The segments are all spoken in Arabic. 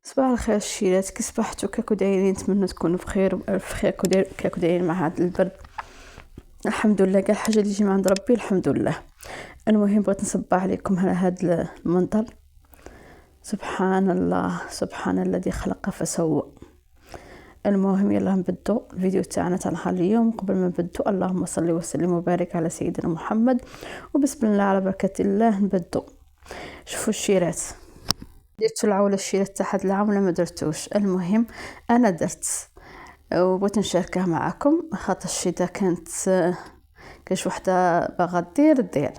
صباح الخير الشيرات، كي صبحتوا كاكو دايرين؟ نتمنى تكونوا بخير وبألف خير. كاكو دايرين مع هذا البرد؟ الحمد لله، كاع الحاجه اللي يجي من عند ربي الحمد لله. المهم بغيت نصبح عليكم على هذا المنظر. سبحان الله، سبحان الذي خلق فسوى. المهم يلا نبدو الفيديو تاعنا تاع نهار اليوم. قبل ما نبدو اللهم صل وسلم وبارك على سيدنا محمد، وبسم الله على بركه الله نبدو. شوفوا الشيرات، درتو العولة الشيرات تاع هاد العام ولا ما درتوش؟ المهم انا درت وبغيت نشاركها معكم، خاطر الشي دا كانت كاش وحده باغا دير.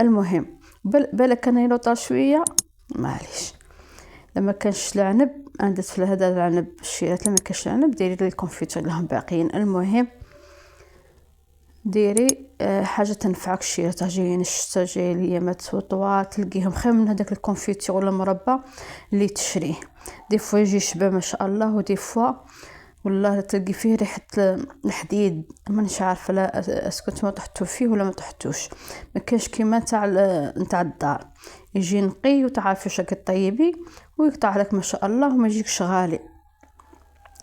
المهم بالك انا يلوطا شويه معليش. لما كانش العنب عندت في هذا العنب الشيرات، لما كانش العنب ديري لي الكونفيتور لهم باقيين. المهم ديري حاجه تنفعك الشيرات، جايين الشتا جاي الايامات وطوال تلقيهم خير من هذاك الكونفيتور ولا مربى اللي تشريه. دي فوا يجي شبه ما شاء الله، ودي فوا والله تلقي فيه ريحه الحديد. مانيش عارفه لا اسكت ما تحطو فيه ولا ما تحطوش. ما كاش كيما نتاع الدار يجي نقي وتعرفي واش طيبي ويقطع لك ما شاء الله وما يجيكش غالي.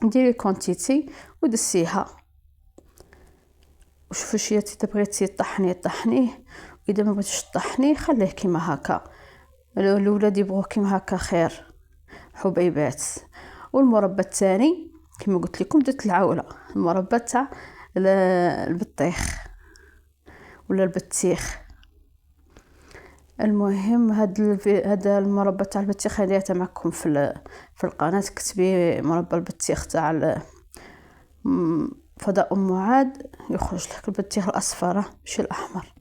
ديري كونتيتي ودسيها. وشوفي شي تبغيتي طحنيه، واذا ما بغيتيش طحنيه خليه كيما هكا. الاولاد يبغوا كيما هكا خير حبيبات. والمربى الثاني كما قلت لكم درت العوله، المربى تاع البطيخ ولا البطيخ. المهم هذا المربى تاع البطيخ خليته معكم في القناه. كتبي مربى البطيخ تاع فضاء معاد يخرج لك البطيخ الاصفر ماشي الاحمر.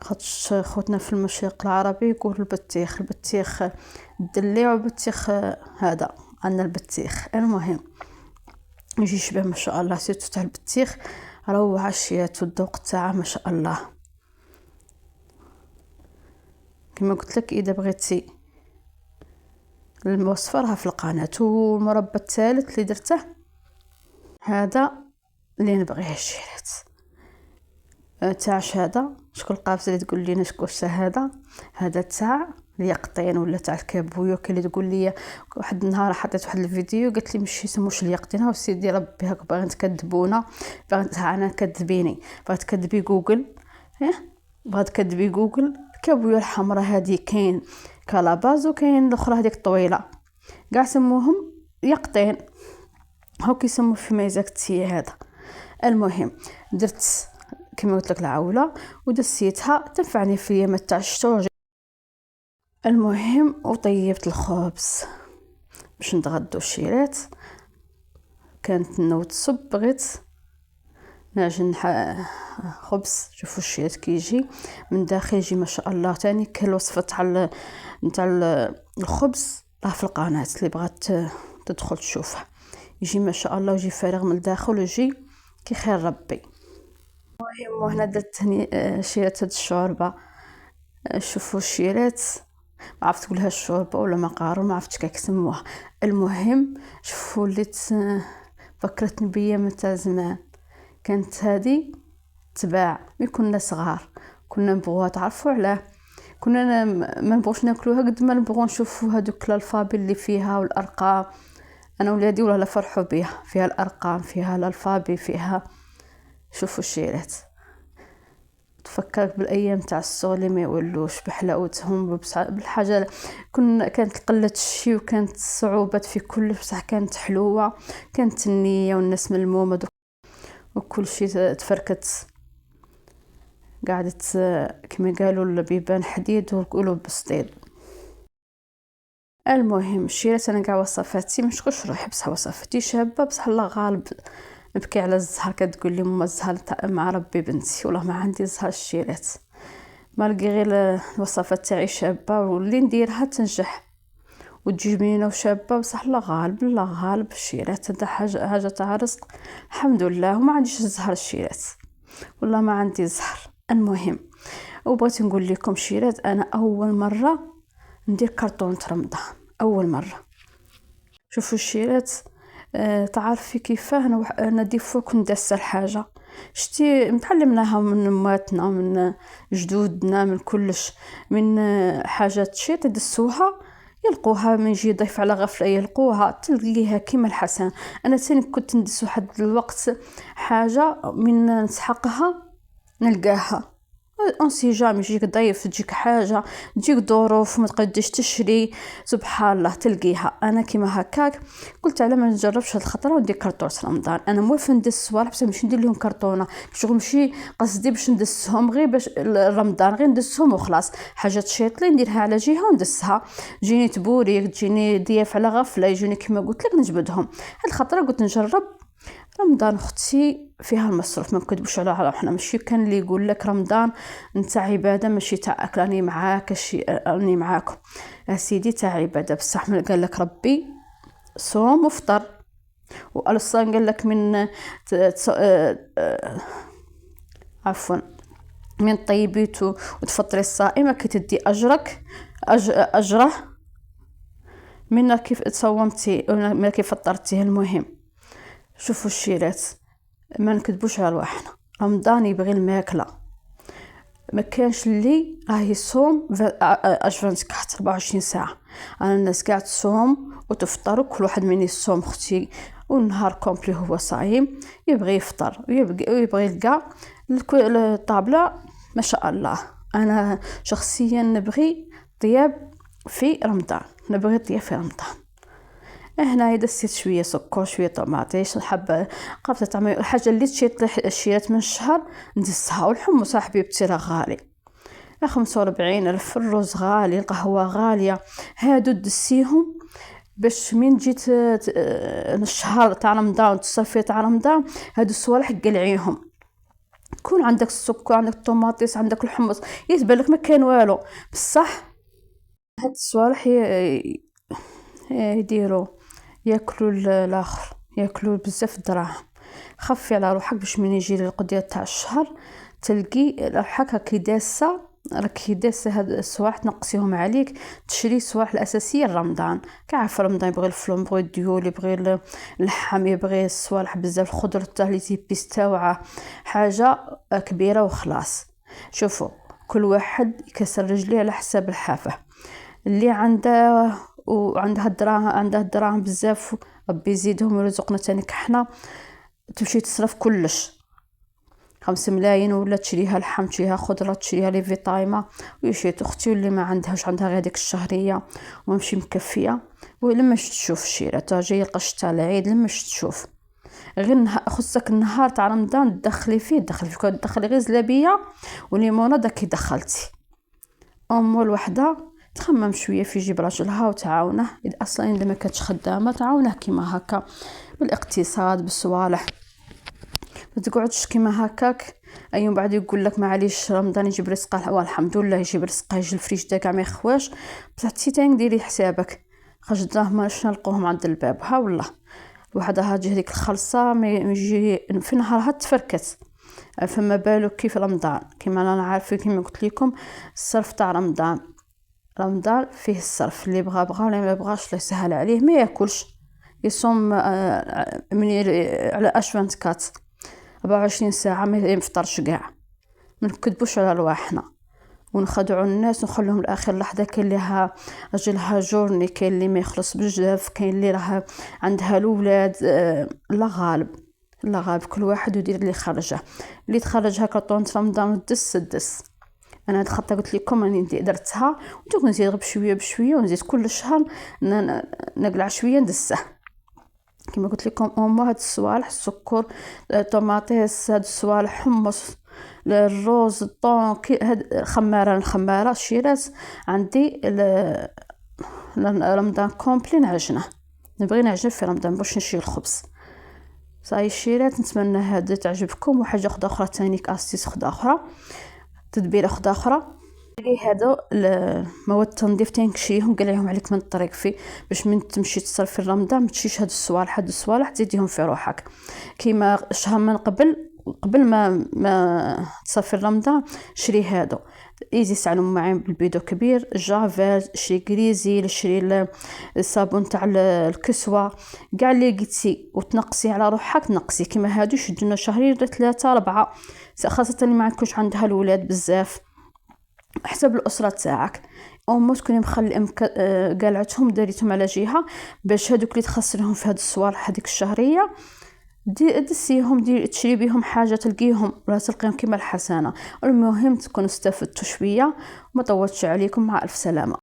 خاطش خوتنا في المشرق العربي يقولوا البطيخ الدليع والبطيخ هذا عندنا البطيخ. المهم يجي يشبه ما شاء الله سيرتو تاع البطيخ روعه عشيات والذوق تاعه ما شاء الله. كما قلت لك اذا بغيتي الوصفه راها في القناه. والمربى الثالث اللي درته هذا اللي نبغيه الشيرات تاعش. هذا شكون القابزه اللي تقول لي شكون هذا تاع اليقطين ولا تاع الكابويو. كاين اللي تقول لي واحد النهار حطيت واحد الفيديو قالت لي ماشي يسموش اليقطين. ها سيدي ربي هاك باغي تكذبونا، انا كذبيني باغي تكذبي جوجل. باغي تكذبي جوجل. الكابويو الحمراء هذه كاين كالاباز وكاين الاخرى هذيك الطويله كاع سموهم يقطين. هاو كيسموا في ميزاكتي هذا. المهم درت كما قلت لك العوله ودسيتها تنفعني في ايامات تاع الشتاء. المهم وطيبت الخبز باش نتغدوا الشيرات. كانت نوض صب بغيت نعجن خبز. شوفوا الشيرات كيجي من داخل يجي ما شاء الله. تاني كل وصفه تاع الخبز راه في القناه اللي بغات تدخل تشوفها. يجي ما شاء الله ويجي فارغ من الداخل ويجي كي خير ربي. المهم وهنا درت شيرات هاد الشوربه. شوفوا الشيرات ما عرفت تقولها الشوربه ولا مقارون، ما عرفتش كيف يسموها. المهم شوفوا اللي فكرتني بيا تاع زمان. كانت هذه تباع ملي كنا صغار، كنا نبغوها. تعرفوا علاه؟ كنا ما نبغوش ناكلوها قد ما نبغوا نشوفوا هذوك الالفابي اللي فيها والارقام. انا ولادي ولا فرحوا بها، فيها الارقام فيها الالفابي فيها. شوفوا الشيرات تفكرك بالايام تاع الصغر اللي ما يولوش بحلاوتهم بالحاجه. كانت قله الشيء وكانت الصعوبات في كل بصح كانت حلوه. كانت النيه والناس ملمومه وكل شيء تفركت قعدت كما قالوا البيبان حديد ويقولوا بسطيل. المهم الشيرات انا كاع وصفاتي مش كلش روحي بصح وصفتي شابه بصح الله غالب. نبكي على الزهر. كتقول لي ماما الزهر مع ربي بنتي والله ما عندي زهر الشيرات. ما لقي غير الوصفات تاعي شابه واللي نديرها تنجح وتجي بنينه وشابه بصح الله غالب الشيرات. هذا حاجه تاع رزق الحمد لله. وما عنديش الزهر الشيرات والله ما عندي زهر. المهم وبغيت نقول لكم شيرات انا اول مره ندير كرتونه رمضان اول مره. شوفوا الشيرات تعرفي كيفاه انا دي فوا كنت داسه الحاجه شتي متعلمناها من ماتنا من جدودنا من كلش من حاجات شي تدسوها يلقوها من يجي ضيف على غفلة يلقوها تلقيها كيما الحسن. أنا تاني كنت ندس واحد الوقت حاجة من نسحقها نلقاها اون سي جامي يجيك ضيف تجيك حاجه تجيك ظروف ما تقدرش تشري سبحان الله تلقيها. انا كيما هكاك قلت على ما نجربش هاد الخطره وندير كرتونه رمضان. انا موالفه ندس صوالح بصح ماشي ندير لهم كرتونه شغل ماشي قصدي باش ندسهم غير باش رمضان غير ندسهم وخلاص. حاجه تشيط لي نديرها على جهه وندسها جيني تبوريك تجيني ضياف على غفله يجوني كيما قلت لك نجبدهم. هاد الخطره قلت نجرب رمضان اختي فيها المصروف ما نكذبوش على روحنا. ماشي كان اللي يقول لك رمضان نتاع عباده ماشي تاع اكل راني معاك راني معاكم سيدي تاع عباده بصح قال لك ربي صوم وفطر. والصان قال لك من عفوا من طيبيت وتفطري الصائمه كي تدي اجرك اجره من كيف تصومتي من كيف فطرتيه. المهم شوفوا الشيرات ما نكذبوش على رواحنا رمضان يبغي الماكله. ما كانش اللي راه يصوم 24 ساعه. انا الناس قاعد تصوم وتفطر وكل واحد من يصوم اختي والنهار كومبلي هو صايم يبغي يفطر ويبغي يلقى الطابله ما شاء الله. انا شخصيا نبغي طياب في رمضان نبغي طياب في رمضان. هنا دسيت شويه سكر شويه طماطيش حبه قبضه طعمي الحاجه اللي تشيط الشيرات من الشهر ندسها. والحمص حبيبتي راه غالي 45,000 الرز غالي القهوه غاليه. هادو دسيهم باش من جيت الشهر تاع رمضان تصفي تاع رمضان هادو الصوالح قلعيهم. كون عندك السكر عندك الطماطيس عندك الحمص يتبالك ما كان والو بصح هاد الصوالح يديروا ياكلوا الاخر ياكلوا بزاف دراهم. خفي على روحك باش من يجي القضيه تاع الشهر تلقي روحك راكي داسه هاد الصوالح تنقصيهم عليك تشري الصوالح الاساسيه لرمضان. كعرف رمضان يبغي الفلوم يبغي الديول يبغي اللحم يبغي الصوالح بزاف الخضر تاع لي تيبيس تاوعه حاجه كبيره وخلاص. شوفوا كل واحد يكسر رجليه على حساب الحافه اللي عنده الدراهم بزاف ربي يزيدهم ويرزقنا تاني كحنا تمشي تصرف كلش 5 ملايين ولا تشريها لحم تشريها خضره تشريها لي فيتايما ويشيت اختي واللي ما عندهاش عندها غير ديك الشهريه ومشي مكفيه. ولما تشوف الشيرات جاي القش تاع العيد لما تشوف غير خصك النهار تاع رمضان تدخلي فيه تدخلي غير زلابيه وليمونه داك دخلتي الوحده تخمم شويه في جيب راجلها وتعاونه اصلا اذا ما كانتش خدامه تعاونه كيما هكا بالاقتصاد بالصوالح ما تقعدش كيما هكاك. ايوم بعد يقول لك معليش رمضان يجيب رزقه والحمد لله يجيب رزقه يجي الفريج دا كاع ما يخواش بصح تيتان ديري حسابك خرج دراهم باش نلقوهم عند الباب. ها والله وحده هاجي هذيك الخلصه ما يجي في نهارها تفركت. فما بالو كيف رمضان كيما انا عارفه كيما قلت لكم الصرف تاع رمضان فيه الصرف اللي بغى ولا ما بغاش لا يسهل عليه ما ياكلش يصوم من على 24 ساعه ما يفطرش كاع. ما نكذبوش على رواحنا ونخدعوا الناس ونخليهم لاخر لحظه. كاين اللي راجلها جورني كاين اللي ما يخلص بزاف كاين اللي راه عندها الاولاد لا غالب كل واحد يدير اللي خرجه اللي تخرجها كرطونه رمضان دس. انا هاد الخطه قلت لكم راني درتها ودوك نزيد بشويه ونزيد كل شهر نقلع شويه ندسه كما قلت لكم هاد الصوالح السكر طماطيس هاد الصوالح حمص الروز الطون هاد الخماره الشيرات عندي رمضان كومبلي نعجنه نبغي نعجن في رمضان باش نشيل الخبز صاي الشيرات. نتمنى هذا تعجبكم. وحاجه اخرى ثاني كاستيس اخرى تدبيره اخرى اللي هادو المواد التنظيف تنكشيهم قلعيهم عليك من الطريق فيه باش من تمشي تصرف في رمضان ما تشيش هاد الصوالح تزيديهم في روحك كيما شهر من قبل ما تصفي رمضان شري هادو ايزي سعلو معين بالبيدو كبير جافيل شري غريزي شري الصابون تاع الكسوه كاع اللي لقيتي وتنقصي على روحك تنقصي كيما هادو يشدونا شهرين 3 4 خاصه اللي ما عندكوش عندها الاولاد بزاف حسب الاسره تاعك او ما تكوني مخلي قالعتهم داريتهم على جهه باش هذوك اللي تخسرهم في هاد الصوالح هذيك الشهريه دسيهم تشري بهم حاجه تلقيهم ولا تلقيهم كما الحسنه. المهم تكونوا استفدتوا شويه وما طولتش عليكم. مع الف سلامه.